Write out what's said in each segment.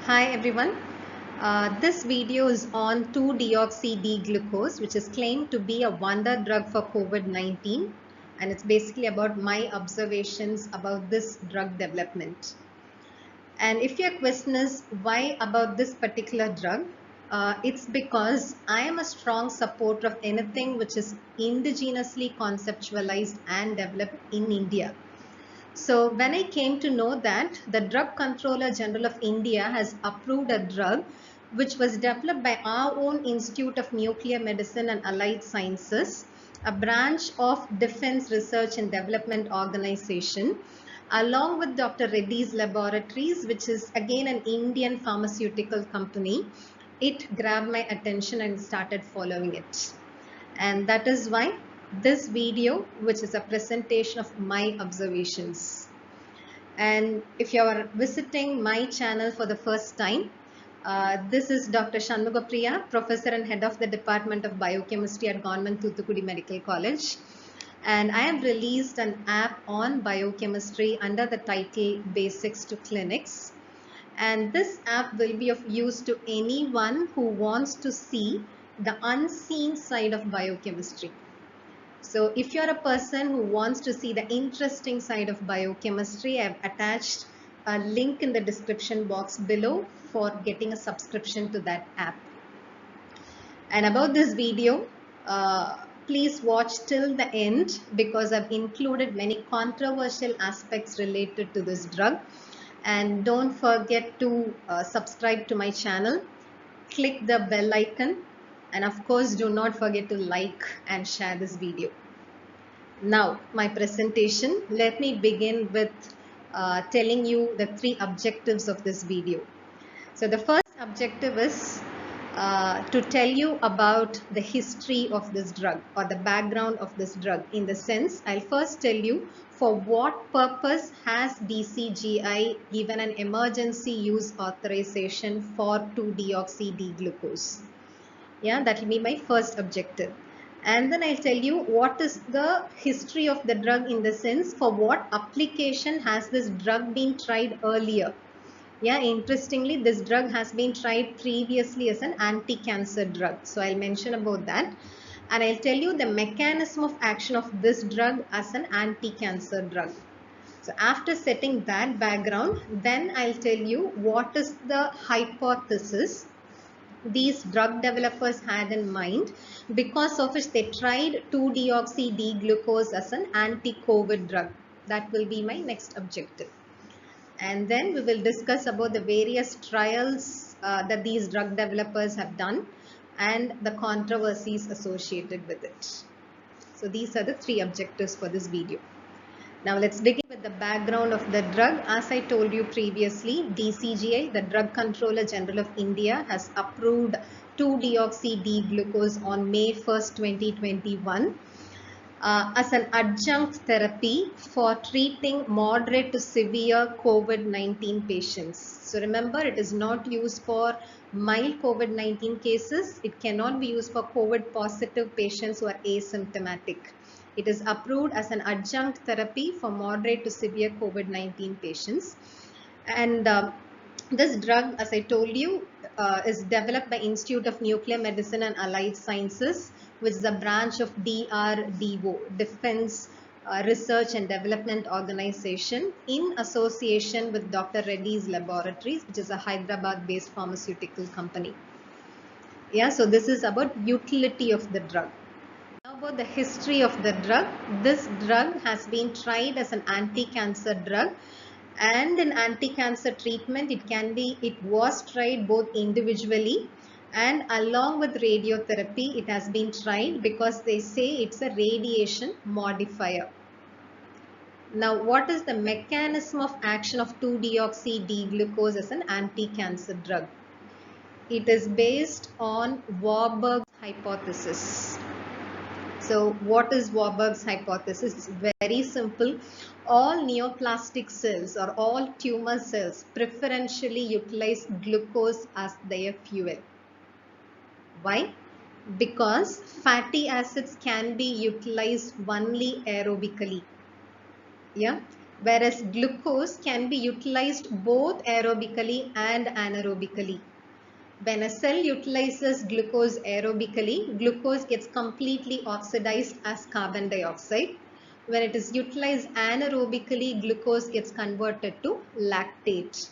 Hi everyone. This video is on 2-deoxy-D-glucose, which is claimed to be a wonder drug for COVID-19, and it's basically about my observations about this drug development. And if your question is why about this particular drug, it's because I am a strong supporter of anything which is indigenously conceptualized and developed in India. So when I came to know that the Drug Controller General of India has approved a drug which was developed by our own Institute of Nuclear Medicine and Allied Sciences, a branch of Defense Research and Development Organization, along with Dr. Reddy's Laboratories, which is again an Indian pharmaceutical company, it grabbed my attention and started following it. And that is why this video, which is a presentation of my observations. And if you are visiting my channel for the first time, this is Dr. Shanmugapriya, Professor and Head of the Department of Biochemistry at Government Thoothukudi Medical College. And I have released an app on biochemistry under the title Basics to Clinics. And this app will be of use to anyone who wants to see the unseen side of biochemistry. So if you're a person who wants to see the interesting side of biochemistry, I've attached a link in the description box below for getting a subscription to that app. And about this video, please watch till the end because I've included many controversial aspects related to this drug. And don't forget to subscribe to my channel, click the bell icon, and of course do not forget to like and share this video. Now my presentation, let me begin with telling you the three objectives of this video. So the first objective is to tell you about the history of this drug or the background of this drug. In the sense, I'll first tell you for what purpose has DCGI given an emergency use authorization for 2-deoxy-D-glucose. Yeah, that will be my first objective. And then I'll tell you what is the history of the drug, in the sense for what application has this drug been tried earlier. Yeah, interestingly, this drug has been tried previously as an anti-cancer drug. So I'll mention about that. And I'll tell you the mechanism of action of this drug as an anti-cancer drug. So after setting that background, then I'll tell you what is the hypothesis these drug developers had in mind, because of which they tried 2-deoxy-D-glucose as an anti-COVID drug. That will be my next objective. And then we will discuss about the various trials that these drug developers have done and the controversies associated with it. So these are the three objectives for this video. Now let's begin with the background of the drug. As I told you previously, DCGI, the Drug Controller General of India, has approved 2-deoxy-D-glucose on May 1st, 2021 as an adjunct therapy for treating moderate to severe COVID-19 patients. So remember, it is not used for mild COVID-19 cases. It cannot be used for COVID positive patients who are asymptomatic. It is approved as an adjunct therapy for moderate to severe COVID-19 patients. And this drug, as I told you, is developed by Institute of Nuclear Medicine and Allied Sciences, which is a branch of DRDO, Defense Research and Development Organization, in association with Dr. Reddy's Laboratories, which is a Hyderabad-based pharmaceutical company. Yeah, so this is about utility of the drug. Now about the history of the drug. This drug has been tried as an anti-cancer drug, and in anti-cancer treatment it was tried both individually and along with radiotherapy. It has been tried because they say it's a radiation modifier. Now what is the mechanism of action of 2-deoxy-D-glucose as an anti-cancer drug? It is based on Warburg's hypothesis. So what is Warburg's hypothesis? It's very simple. All neoplastic cells or all tumor cells preferentially utilize glucose as their fuel. Why? Because fatty acids can be utilized only aerobically. Yeah. whereas glucose can be utilized both aerobically and anaerobically. When a cell utilizes glucose aerobically, glucose gets completely oxidized as carbon dioxide. When it is utilized anaerobically, glucose gets converted to lactate.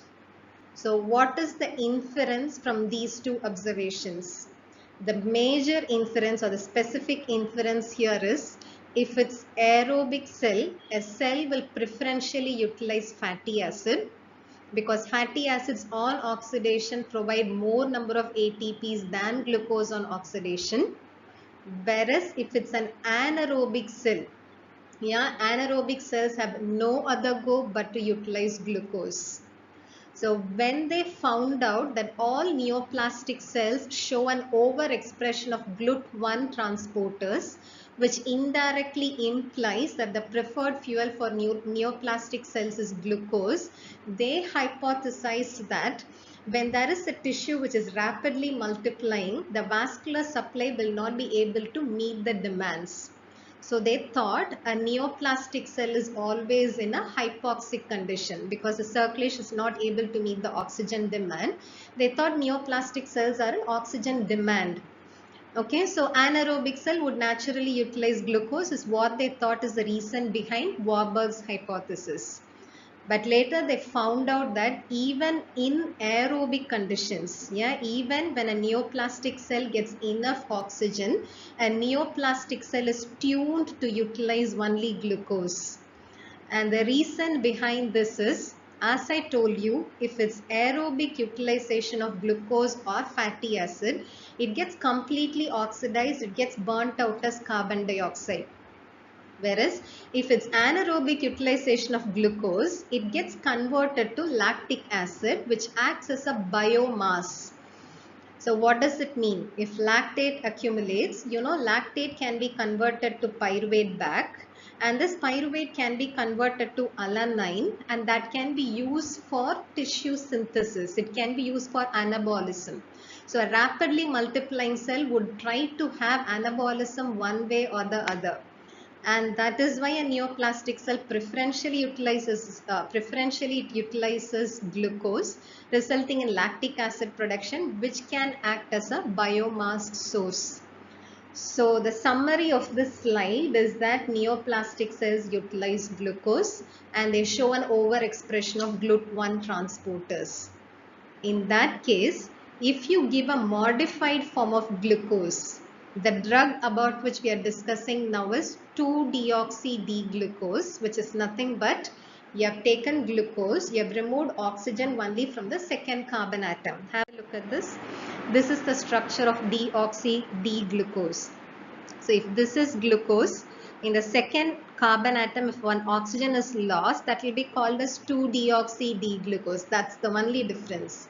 So what is the inference from these two observations? The major inference or the specific inference here is, if it's aerobic cell, a cell will preferentially utilize fatty acid, because fatty acids on oxidation provide more number of ATPs than glucose on oxidation. Whereas if it's an anaerobic cell, anaerobic cells have no other go but to utilize glucose. So when they found out that all neoplastic cells show an overexpression of GLUT1 transporters, which indirectly implies that the preferred fuel for neoplastic cells is glucose, they hypothesized that when there is a tissue which is rapidly multiplying, the vascular supply will not be able to meet the demands. So they thought a neoplastic cell is always in a hypoxic condition because the circulation is not able to meet the oxygen demand. They thought neoplastic cells are in oxygen demand. Okay, so anaerobic cell would naturally utilize glucose is what they thought is the reason behind Warburg's hypothesis. But later they found out that even in aerobic conditions, even when a neoplastic cell gets enough oxygen, a neoplastic cell is tuned to utilize only glucose. And the reason behind this is, as I told you, if it's aerobic utilization of glucose or fatty acid, it gets completely oxidized, it gets burnt out as carbon dioxide. Whereas if it's anaerobic utilization of glucose, it gets converted to lactic acid, which acts as a biomass. So what does it mean? If lactate accumulates, lactate can be converted to pyruvate back, and this pyruvate can be converted to alanine, and that can be used for tissue synthesis. It can be used for anabolism. So a rapidly multiplying cell would try to have anabolism one way or the other. And that is why a neoplastic cell preferentially utilizes glucose, resulting in lactic acid production, which can act as a biomass source. So the summary of this slide is that neoplastic cells utilize glucose and they show an overexpression of GLUT1 transporters. In that case, if you give a modified form of glucose, the drug about which we are discussing now is 2-deoxy-D-glucose, which is nothing but you have taken glucose, you have removed oxygen only from the second carbon atom. Have a look at this. This is the structure of deoxy-D-glucose. So if this is glucose, in the second carbon atom, if one oxygen is lost, that will be called as 2-deoxy-D-glucose. That's the only difference.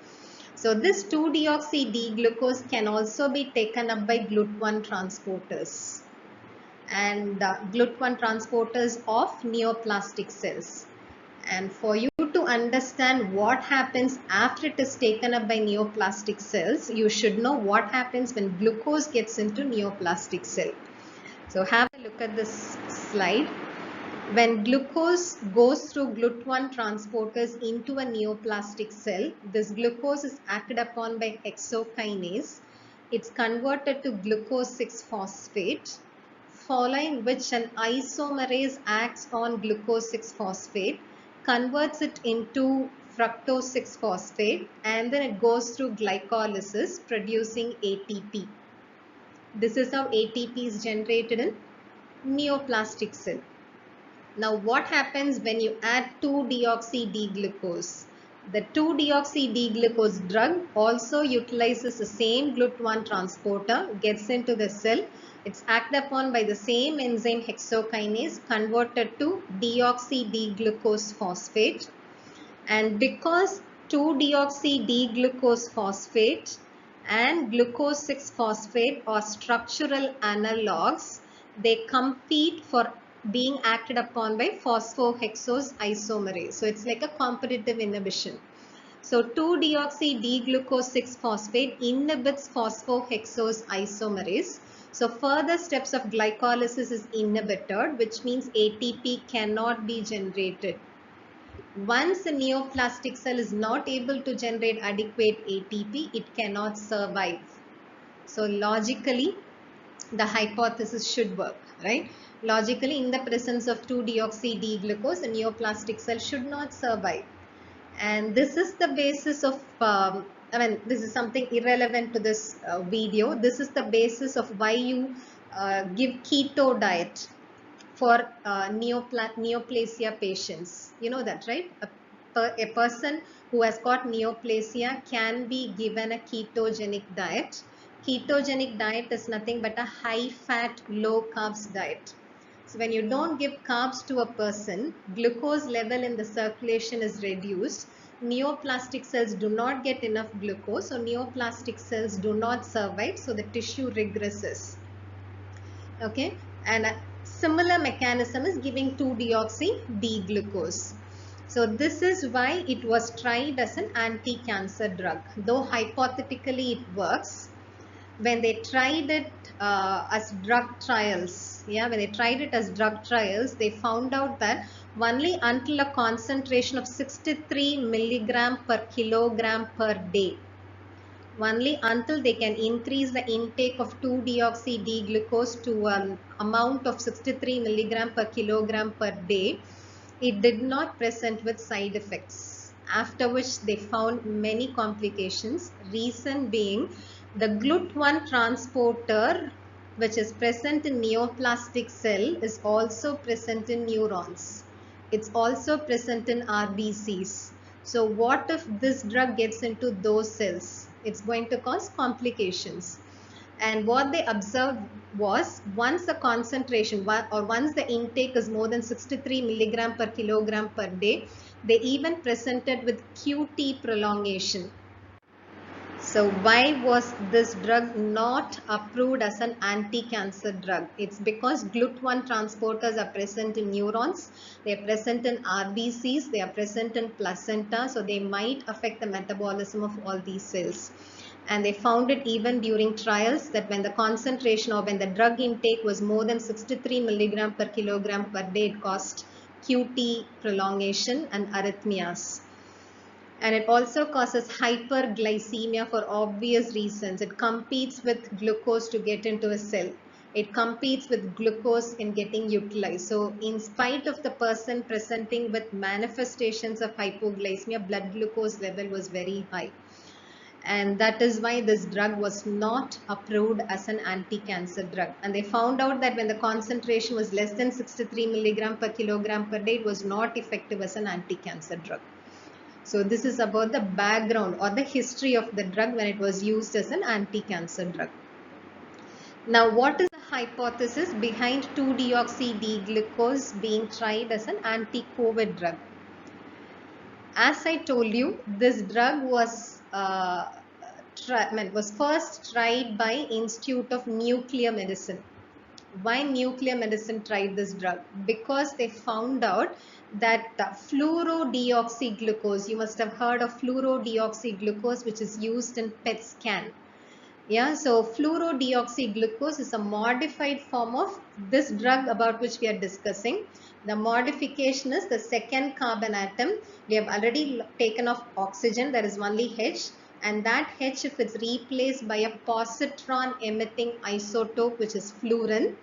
So this 2-deoxy-D-glucose can also be taken up by GLUT1 transporters and GLUT1 transporters of neoplastic cells. And for you to understand what happens after it is taken up by neoplastic cells, you should know what happens when glucose gets into neoplastic cell. So have a look at this slide. When glucose goes through GLUT1 transporters into a neoplastic cell, this glucose is acted upon by hexokinase. It's converted to glucose 6-phosphate, following which an isomerase acts on glucose 6-phosphate, converts it into fructose 6-phosphate, and then it goes through glycolysis producing ATP. This is how ATP is generated in neoplastic cell. Now what happens when you add 2-deoxy-D-glucose? The 2-deoxy-D-glucose drug also utilizes the same GLUT1 transporter, gets into the cell. It's acted upon by the same enzyme hexokinase, converted to deoxy-D-glucose phosphate. And because 2-deoxy-D-glucose phosphate and glucose 6-phosphate are structural analogs, they compete for being acted upon by phosphohexose isomerase. So it's like a competitive inhibition. So 2-deoxy-D-glucose 6-phosphate inhibits phosphohexose isomerase. So further steps of glycolysis is inhibited, which means ATP cannot be generated. Once a neoplastic cell is not able to generate adequate ATP, it cannot survive. So logically, the hypothesis should work, right? Logically, in the presence of 2-deoxy-D-glucose, a neoplastic cell should not survive. And this is the basis of, this is something irrelevant to this video. This is the basis of why you give keto diet for neoplasia patients. You know that, right? A person who has got neoplasia can be given a ketogenic diet. Ketogenic diet is nothing but a high fat, low carbs diet. So when you don't give carbs to a person, glucose level in the circulation is reduced. Neoplastic cells do not get enough glucose, so neoplastic cells do not survive, so the tissue regresses. Okay, and a similar mechanism is giving 2-deoxy-D-glucose. So this is why it was tried as an anti-cancer drug. Though hypothetically it works, when they tried it as drug trials, when they tried it as drug trials, they found out that only until a concentration of 63 milligram per kilogram per day, only until they can increase the intake of 2-deoxy-D-glucose to an amount of 63 milligram per kilogram per day, it did not present with side effects. After which they found many complications, reason being the GLUT1 transporter, which is present in neoplastic cell, is also present in neurons. It's also present in RBCs. So what if this drug gets into those cells? It's going to cause complications. And what they observed was, once the concentration or once the intake is more than 63 milligram per kilogram per day, they even presented with QT prolongation. So why was this drug not approved as an anti-cancer drug? It's because GLUT1 transporters are present in neurons, they are present in RBCs, they are present in placenta, so they might affect the metabolism of all these cells. And they found it even during trials that when the concentration or when the drug intake was more than 63 milligram per kilogram per day, it caused QT prolongation and arrhythmias. And it also causes hyperglycemia for obvious reasons. It competes with glucose to get into a cell. It competes with glucose in getting utilized. So in spite of the person presenting with manifestations of hypoglycemia, blood glucose level was very high. And that is why this drug was not approved as an anti-cancer drug. And they found out that when the concentration was less than 63 milligram per kilogram per day, it was not effective as an anti-cancer drug. So this is about the background or the history of the drug when it was used as an anti-cancer drug. Now, what is the hypothesis behind 2-deoxy-D-glucose being tried as an anti-COVID drug? As I told you, this drug was first tried by Institute of Nuclear Medicine. Why nuclear medicine tried this drug? Because they found out that fluorodeoxyglucose, you must have heard of fluorodeoxyglucose, which is used in PET scan. So fluorodeoxyglucose is a modified form of this drug about which we are discussing. The modification is the second carbon atom. We have already taken off oxygen, there is only H. And that H, if it's replaced by a positron emitting isotope, which is fluorine,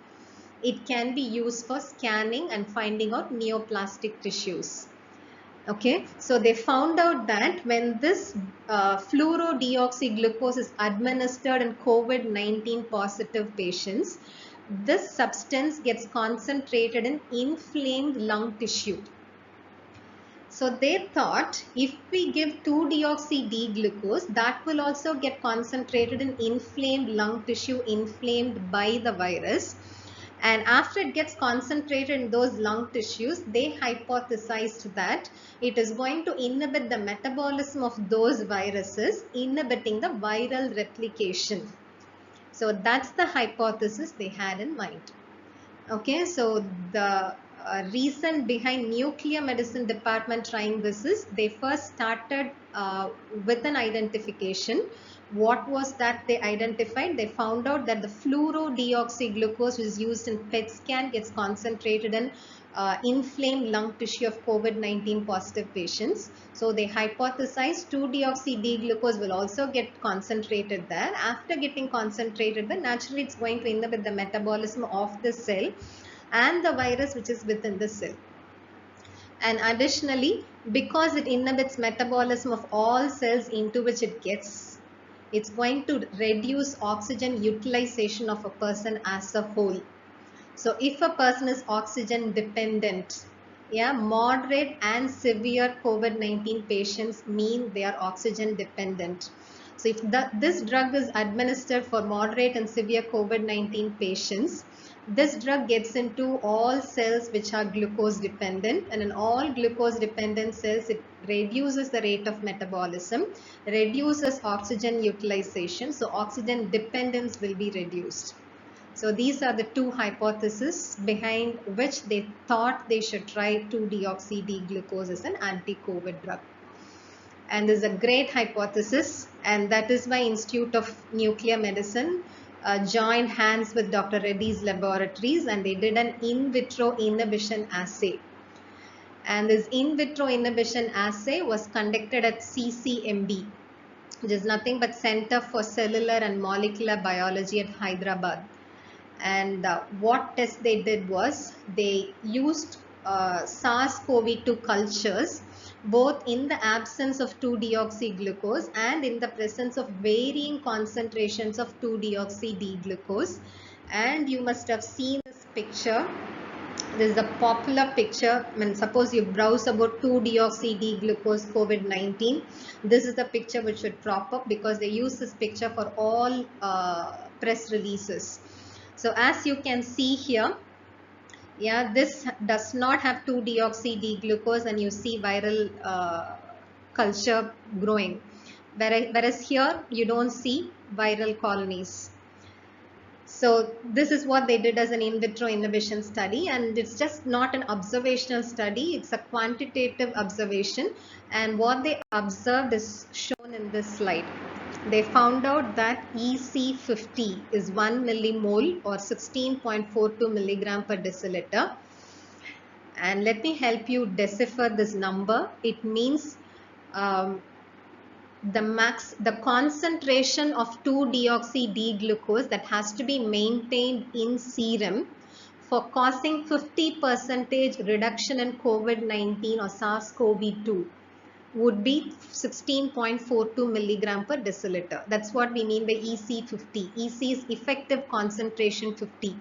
it can be used for scanning and finding out neoplastic tissues. Okay, so they found out that when this fluorodeoxyglucose is administered in COVID-19 positive patients, this substance gets concentrated in inflamed lung tissue. So they thought if we give 2-deoxy-D-glucose, that will also get concentrated in inflamed lung tissue inflamed by the virus. And after it gets concentrated in those lung tissues, they hypothesized that it is going to inhibit the metabolism of those viruses, inhibiting the viral replication. So that's the hypothesis they had in mind. Okay, so the reason behind nuclear medicine department trying this is they first started with an identification. What was that they identified? They found out that the fluorodeoxyglucose, which is used in PET scan, gets concentrated in inflamed lung tissue of COVID-19 positive patients. So they hypothesized 2-deoxy-D-glucose will also get concentrated there. After getting concentrated there, naturally it's going to inhibit the metabolism of the cell and the virus which is within the cell. And additionally, because it inhibits metabolism of all cells into which it gets, it's going to reduce oxygen utilization of a person as a whole. So if a person is oxygen dependent, yeah, moderate and severe COVID-19 patients mean they are oxygen dependent. So if this drug is administered for moderate and severe COVID-19 patients, this drug gets into all cells which are glucose dependent, and in all glucose dependent cells, it reduces the rate of metabolism, reduces oxygen utilization, so oxygen dependence will be reduced. So these are the two hypotheses behind which they thought they should try 2-deoxy-D-glucose as an anti-COVID drug. And this is a great hypothesis, and that is why Institute of Nuclear Medicine joined hands with Dr. Reddy's laboratories, and they did an in vitro inhibition assay. And this in vitro inhibition assay was conducted at CCMB, which is nothing but Center for Cellular and Molecular Biology at Hyderabad. And what test they did was they used SARS-CoV-2 cultures, both in the absence of 2-deoxyglucose and in the presence of varying concentrations of 2-deoxy-D-glucose. And you must have seen this picture. This is a popular picture. I mean, suppose you browse about 2-deoxy-D-glucose COVID-19. This is the picture which should crop up because they use this picture for all press releases. So as you can see here, yeah, this does not have 2-deoxy-D-glucose, and you see viral culture growing. Whereas here you don't see viral colonies. So this is what they did as an in vitro inhibition study, and it's just not an observational study, it's a quantitative observation, and what they observed is shown in this slide. They found out that EC50 is 1 millimole or 16.42 milligram per deciliter. And let me help you decipher this number. It means the concentration of 2-deoxy-D-glucose that has to be maintained in serum for causing 50% reduction in COVID-19 or SARS-CoV-2 would be 16.42 milligram per deciliter. That's what we mean by EC50. EC is effective concentration 50.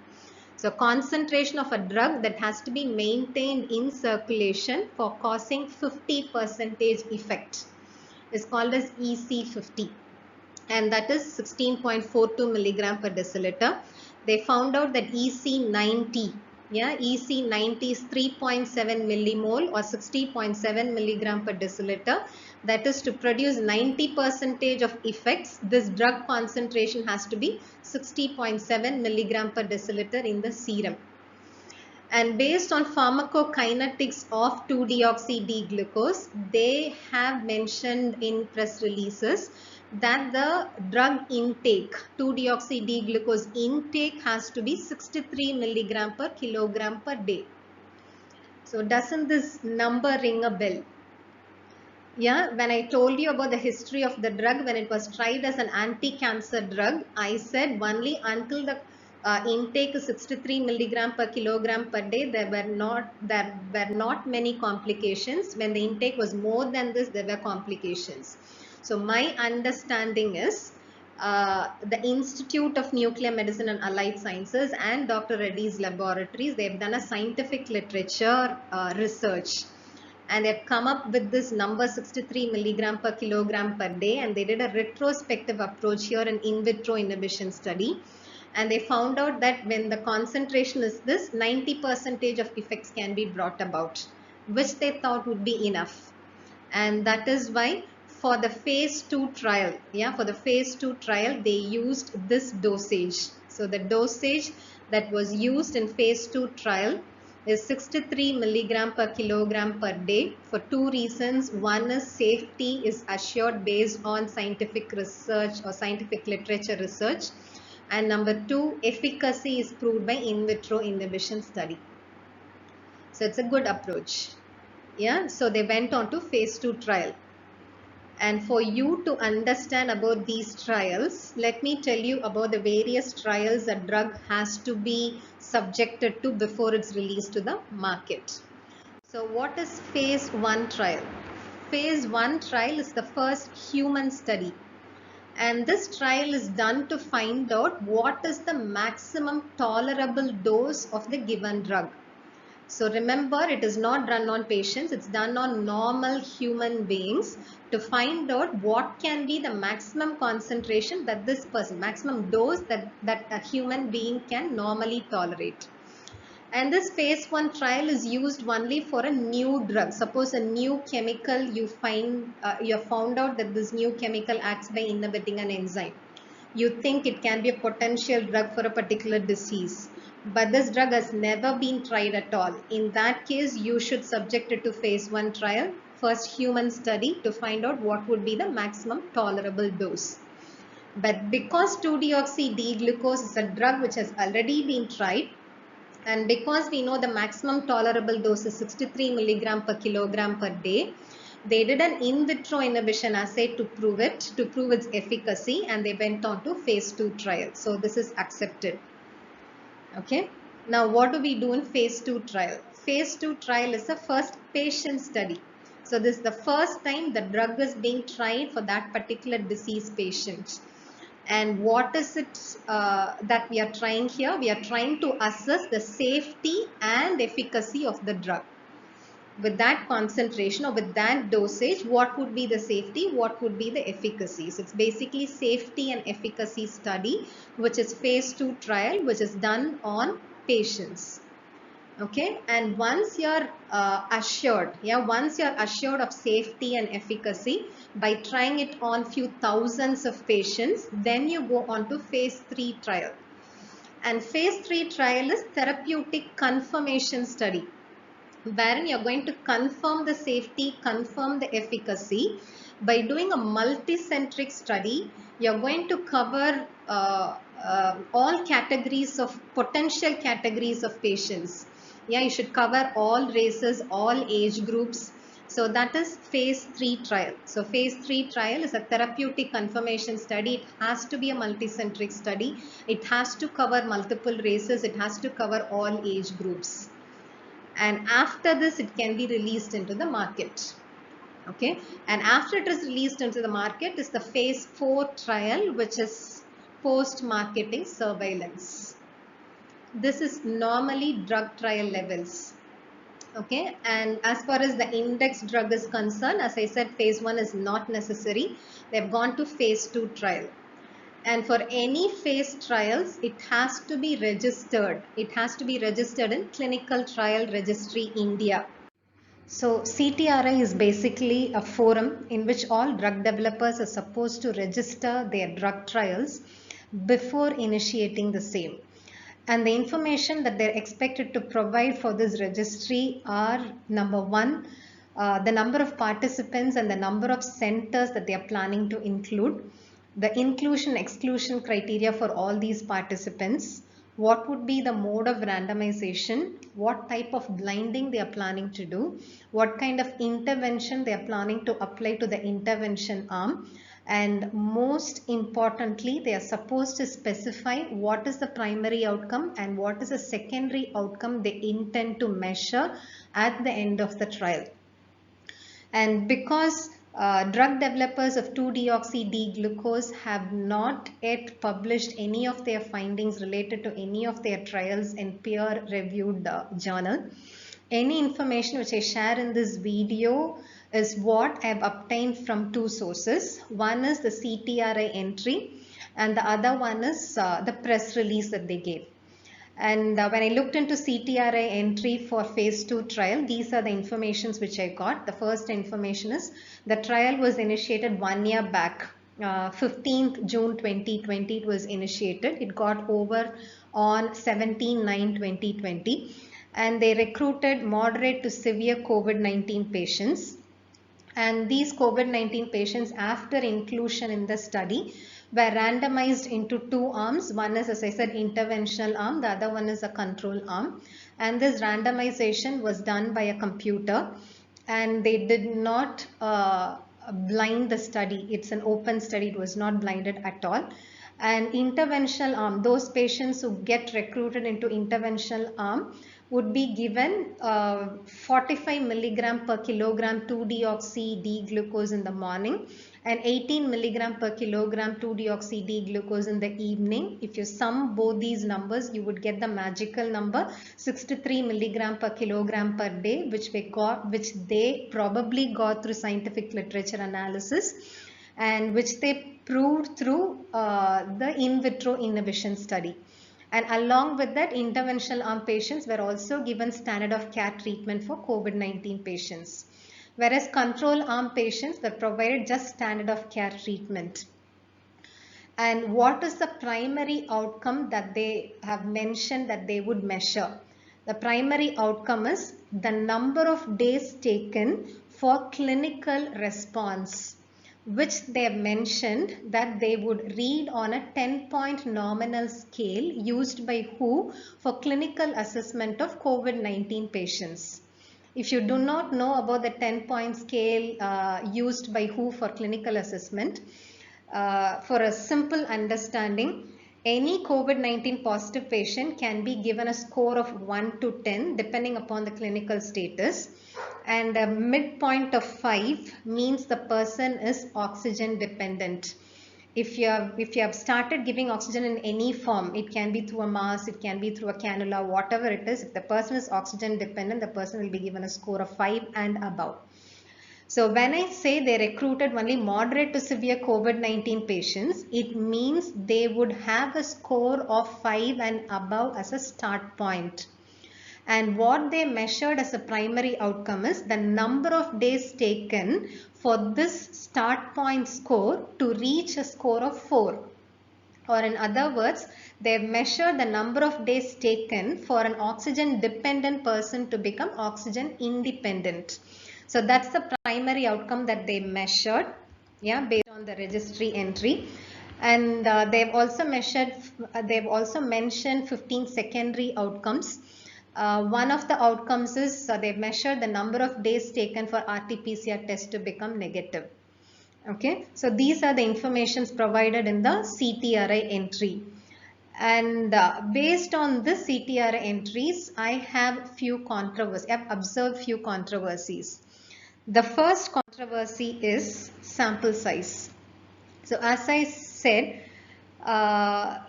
So concentration of a drug that has to be maintained in circulation for causing 50% effect is called as EC50, and that is 16.42 milligram per deciliter. They found out that EC90, yeah, EC90 is 3.7 millimole or 60.7 milligram per deciliter. That is, to produce 90% of effects, this drug concentration has to be 60.7 milligram per deciliter in the serum. And based on pharmacokinetics of 2-deoxy-D-glucose, they have mentioned in press releases that the drug intake, 2-deoxy-D-glucose intake, has to be 63 milligram per kilogram per day. So doesn't this number ring a bell? Yeah, when I told you about the history of the drug, when it was tried as an anti-cancer drug, I said only until the intake is 63 milligram per kilogram per day, there were not many complications. When the intake was more than this, there were complications. So my understanding is the Institute of Nuclear Medicine and Allied Sciences and Dr. Reddy's laboratories, they've done a scientific literature research, and they've come up with this number 63 milligram per kilogram per day, and they did a retrospective approach here, an in vitro inhibition study, and they found out that when the concentration is this, 90% of effects can be brought about, which they thought would be enough. And that is why for the phase 2 trial, for the phase 2 trial, they used this dosage. So the dosage that was used in phase 2 trial is 63 milligram per kilogram per day for two reasons. One is safety is assured based on scientific research or scientific literature research. And number two, efficacy is proved by in vitro inhibition study. So it's a good approach. Yeah, so they went on to phase 2 trial. And for you to understand about these trials, let me tell you about the various trials a drug has to be subjected to before it's released to the market. So what is phase 1 trial? Phase 1 trial is the first human study. And this trial is done to find out what is the maximum tolerable dose of the given drug. So remember, it is not done on patients, it's done on normal human beings to find out what can be the maximum concentration that this person, maximum dose that a human being can normally tolerate. And this phase 1 trial is used only for a new drug. Suppose a new chemical you have found out that this new chemical acts by inhibiting an enzyme. You think it can be a potential drug for a particular disease, but this drug has never been tried at all. In that case, you should subject it to phase 1 trial, first human study, to find out what would be the maximum tolerable dose. But because 2-deoxy-D-glucose is a drug which has already been tried, and because we know the maximum tolerable dose is 63 milligram per kilogram per day, they did an in vitro inhibition assay to prove its efficacy, and they went on to phase 2 trial. So this is accepted. Okay. Now what do we do in phase 2 trial? Phase 2 trial is the first patient study. So this is the first time the drug is being tried for that particular disease patient. And what is it that we are trying here? We are trying to assess the safety and efficacy of the drug. With that concentration or with that dosage, what would be the safety, what would be the efficacy? So it's basically safety and efficacy study, which is phase 2 trial, which is done on patients. Okay, and once you're once you're assured of safety and efficacy by trying it on few thousands of patients, then you go on to phase 3 trial. And phase 3 trial is therapeutic confirmation study, wherein you're going to confirm the safety, confirm the efficacy. By doing a multicentric study, you're going to cover all categories of potential categories of patients. Yeah, you should cover all races, all age groups. So that is phase 3 trial. So phase 3 trial is a therapeutic confirmation study. It has to be a multicentric study. It has to cover multiple races. It has to cover all age groups. And after this, it can be released into the market. Okay, and after it is released into the market is the phase 4 trial, which is post-marketing surveillance. This is normally drug trial levels. Okay, and as far as the index drug is concerned, as I said, phase 1 is not necessary. They've gone to phase 2 trial. And for any phase trials, it has to be registered. It has to be registered in Clinical Trial Registry India. So CTRI is basically a forum in which all drug developers are supposed to register their drug trials before initiating the same. And the information that they're expected to provide for this registry are, number one, the number of participants and the number of centers that they are planning to include, the inclusion exclusion criteria for all these participants, what would be the mode of randomization, what type of blinding they are planning to do, what kind of intervention they are planning to apply to the intervention arm, and most importantly, they are supposed to specify what is the primary outcome and what is the secondary outcome they intend to measure at the end of the trial. And because drug developers of 2-deoxy-D-glucose have not yet published any of their findings related to any of their trials in peer-reviewed journal, any information which I share in this video is what I have obtained from two sources. One is the CTRI entry and the other one is the press release that they gave. And when I looked into CTRI entry for phase 2 trial, these are the informations which I got. The first information is the trial was initiated 1 year back. 15th June 2020 it was initiated. It got over on 17/9/2020. and they recruited moderate to severe COVID-19 patients. And these COVID-19 patients, after inclusion in the study, were randomized into two arms. One is, as I said, interventional arm, the other one is a control arm. And this randomization was done by a computer, and they did not blind the study. It's an open study, it was not blinded at all. And interventional arm, those patients who get recruited into interventional arm would be given 45 milligram per kilogram 2-deoxy D-glucose in the morning and 18 milligram per kilogram 2-deoxy D-glucose in the evening. If you sum both these numbers, you would get the magical number 63 milligram per kilogram per day, which they probably got through scientific literature analysis, and which they proved through the in vitro inhibition study. And along with that, interventional arm patients were also given standard of care treatment for COVID-19 patients, whereas control arm patients were provided just standard of care treatment. And what is the primary outcome that they have mentioned that they would measure? The primary outcome is the number of days taken for clinical response, which they have mentioned that they would read on a 10-point nominal scale used by WHO for clinical assessment of COVID-19 patients. If you do not know about the 10-point scale used by WHO for clinical assessment, for a simple understanding, any COVID-19 positive patient can be given a score of 1 to 10 depending upon the clinical status, and a midpoint of 5 means the person is oxygen dependent. If you have started giving oxygen in any form, it can be through a mask, it can be through a cannula, whatever it is, if the person is oxygen dependent, the person will be given a score of 5 and above. So when I say they recruited only moderate to severe COVID-19 patients, it means they would have a score of 5 and above as a start point. And what they measured as a primary outcome is the number of days taken for this start point score to reach a score of 4. Or in other words, they measured the number of days taken for an oxygen dependent person to become oxygen independent. So that's the primary outcome that they measured, yeah, based on the registry entry. And they've also mentioned 15 secondary outcomes. One of the outcomes is they've measured the number of days taken for RT-PCR test to become negative. Okay, so these are the informations provided in the CTRI entry. And based on this CTRI entries, I have observed few controversies. The first controversy is sample size. So as I said, the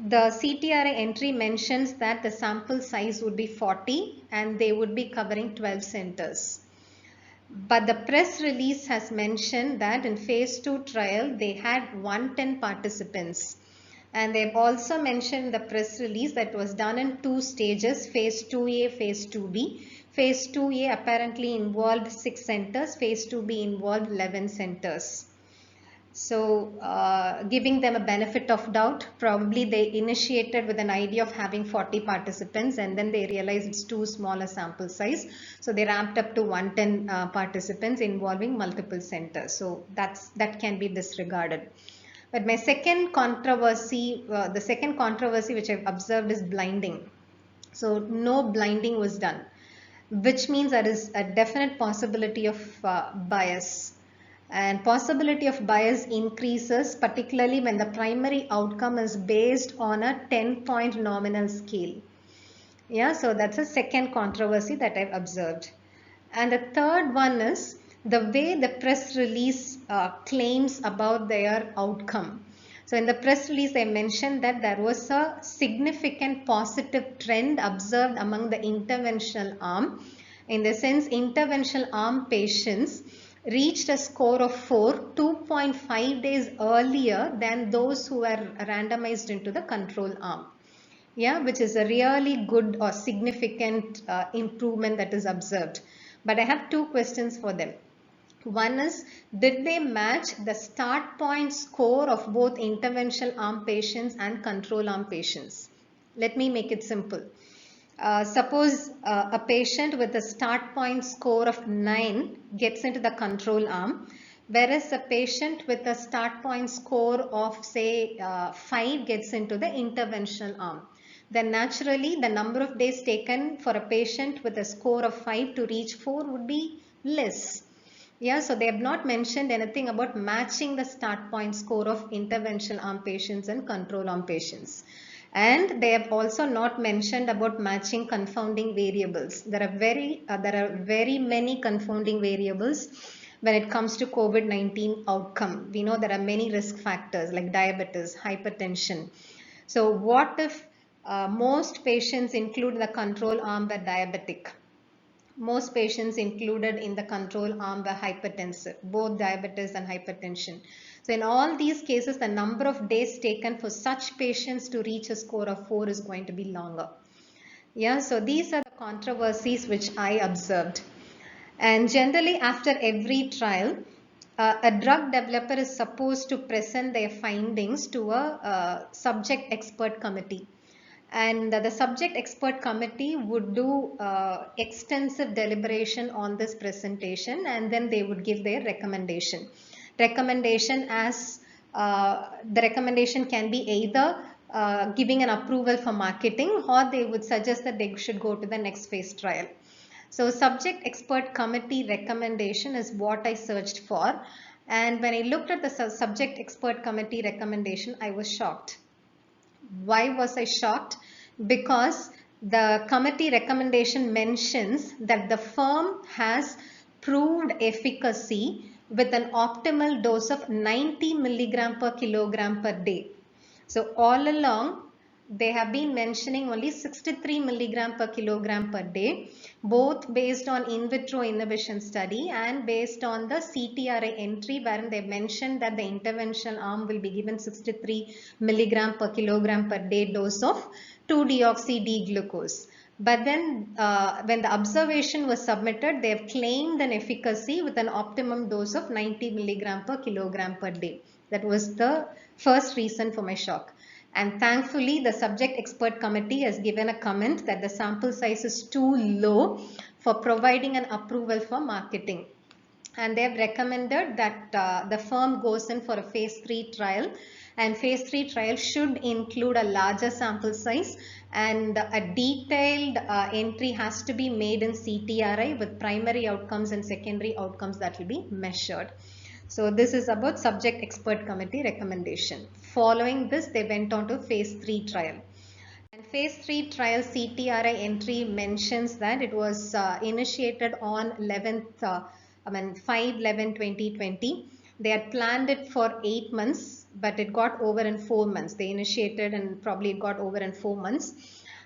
CTRI entry mentions that the sample size would be 40 and they would be covering 12 centers. But the press release has mentioned that in phase 2 trial, they had 110 participants. And they've also mentioned in the press release that it was done in 2 stages, phase 2A, phase 2B. Phase 2A apparently involved 6 centers, phase 2B involved 11 centers. So giving them a benefit of doubt, probably they initiated with an idea of having 40 participants and then they realized it's too small a sample size. So they ramped up to 110 participants involving multiple centers. So that can be disregarded. But my second controversy, the second controversy which I've observed is blinding. So no blinding was done, which means there is a definite possibility of bias. And possibility of bias increases particularly when the primary outcome is based on a 10-point nominal scale. Yeah, so that's a second controversy that I've observed. And the third one is the way the press release claims about their outcome. So in the press release, they mentioned that there was a significant positive trend observed among the interventional arm. In the sense, interventional arm patients reached a score of 4 2.5 days earlier than those who were randomized into the control arm. Yeah, which is a really good or significant improvement that is observed. But I have 2 questions for them. One is, did they match the start point score of both interventional arm patients and control arm patients? Let me make it simple. Suppose a patient with a start point score of 9 gets into the control arm, whereas a patient with a start point score of say 5 gets into the interventional arm. Then naturally the number of days taken for a patient with a score of 5 to reach 4 would be less. Yeah, so they have not mentioned anything about matching the start point score of interventional arm patients and control arm patients. And they have also not mentioned about matching confounding variables. There are very many confounding variables when it comes to COVID-19 outcome. We know there are many risk factors like diabetes, hypertension. So what if most patients include the control arm were diabetic? Most patients included in the control arm were hypertensive, both diabetes and hypertension. So in all these cases, the number of days taken for such patients to reach a score of 4 is going to be longer. Yeah, so these are the controversies which I observed. And generally after every trial, a drug developer is supposed to present their findings to a subject expert committee. And the subject expert committee would do extensive deliberation on this presentation, and then they would give their recommendation. The recommendation can be either giving an approval for marketing, or they would suggest that they should go to the next phase trial. So subject expert committee recommendation is what I searched for. And when I looked at the subject expert committee recommendation, I was shocked. Why was I shocked? Because the committee recommendation mentions that the firm has proved efficacy with an optimal dose of 90 milligram per kilogram per day. So all along, they have been mentioning only 63 milligram per kilogram per day, both based on in vitro inhibition study and based on the CTRI entry, wherein they mentioned that the interventional arm will be given 63 milligram per kilogram per day dose of 2-deoxy-D-glucose. But then when the observation was submitted, they have claimed an efficacy with an optimum dose of 90 milligram per kilogram per day. That was the first reason for my shock. And thankfully, the subject expert committee has given a comment that the sample size is too low for providing an approval for marketing. And they have recommended that the firm goes in for a phase 3 trial, and phase 3 trial should include a larger sample size, and a detailed entry has to be made in CTRI with primary outcomes and secondary outcomes that will be measured. So this is about subject expert committee recommendation. Following this, they went on to phase 3 trial. And phase 3 trial CTRI entry mentions that it was initiated on 5/11/2020. They had planned it for 8 months, but it got over in 4 months. They initiated and probably it got over in 4 months.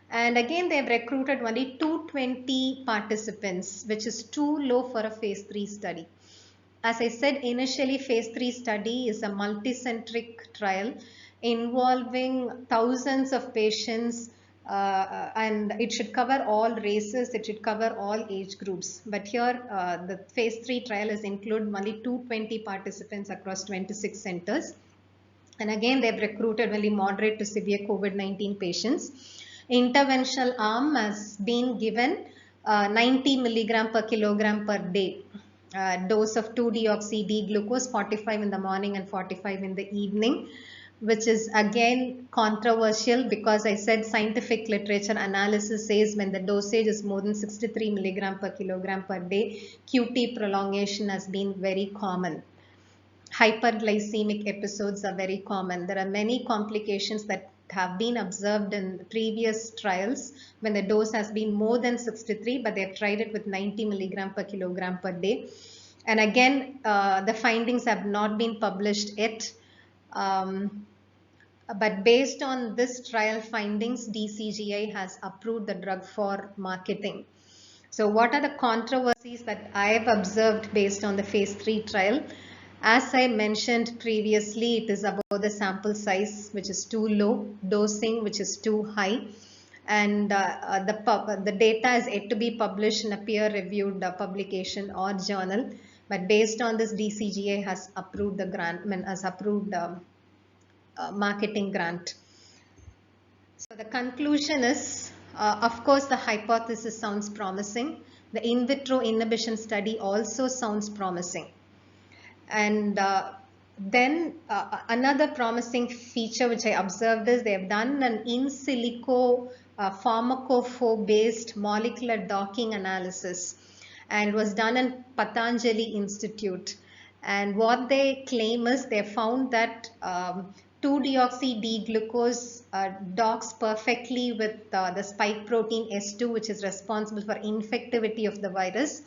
And again, they have recruited only 220 participants, which is too low for a phase 3 study. As I said initially, phase 3 study is a multicentric trial involving thousands of patients, and it should cover all races, it should cover all age groups. But here the phase 3 trial is include only 220 participants across 26 centers. And again, they've recruited only moderate to severe COVID-19 patients. Interventional arm has been given 90 milligram per kilogram per day. Dose of 2-deoxy-D-glucose, 45 in the morning and 45 in the evening, which is again controversial because I said scientific literature analysis says when the dosage is more than 63 milligram per kilogram per day, QT prolongation has been very common. Hyperglycemic episodes are very common. There are many complications that have been observed in previous trials when the dose has been more than 63, but they have tried it with 90 milligram per kilogram per day. And again, the findings have not been published yet. But based on this trial findings, DCGI has approved the drug for marketing. So what are the controversies that I have observed based on the phase 3 trial? As I mentioned previously, it is about the sample size, which is too low, dosing, which is too high, and the data is yet to be published in a peer-reviewed publication or journal. But based on this, DCGI has approved the grant, has approved marketing grant. So the conclusion is Of course, the hypothesis sounds promising. The in vitro inhibition study also sounds promising. And then another promising feature which I observed is they have done an in silico pharmacophore based molecular docking analysis, and it was done in Patanjali Institute. And what they claim is they found that 2-deoxy-D-glucose docks perfectly with the spike protein S2, which is responsible for infectivity of the virus.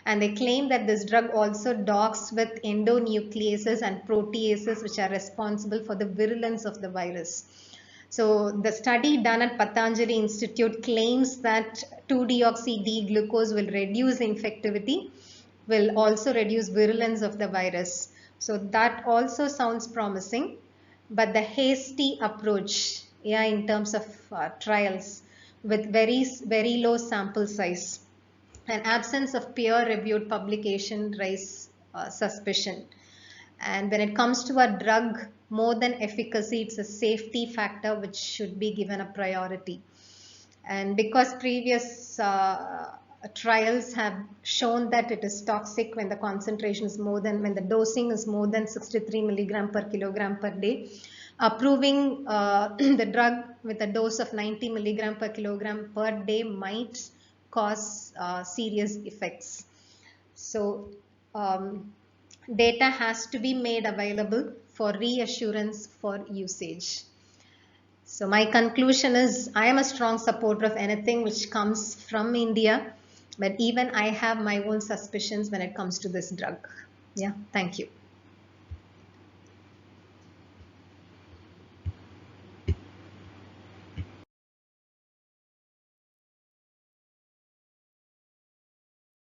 And they claim that this drug also docks with endonucleases and proteases, which are responsible for the virulence of the virus. So the study done at Patanjali Institute claims that 2-deoxy-D-glucose will reduce infectivity, will also reduce virulence of the virus. So that also sounds promising, but the hasty approach, in terms of trials with very low sample size and absence of peer-reviewed publication raise suspicion. And when it comes to a drug, more than efficacy, it's a safety factor which should be given a priority. And because previous trials have shown that it is toxic when the concentration is when the dosing is more than 63 milligram per kilogram per day, approving the drug with a dose of 90 milligram per kilogram per day might cause serious effects. So data has to be made available for reassurance for usage. So my conclusion is I am a strong supporter of anything which comes from India, but even I have my own suspicions when it comes to this drug. Yeah, thank you.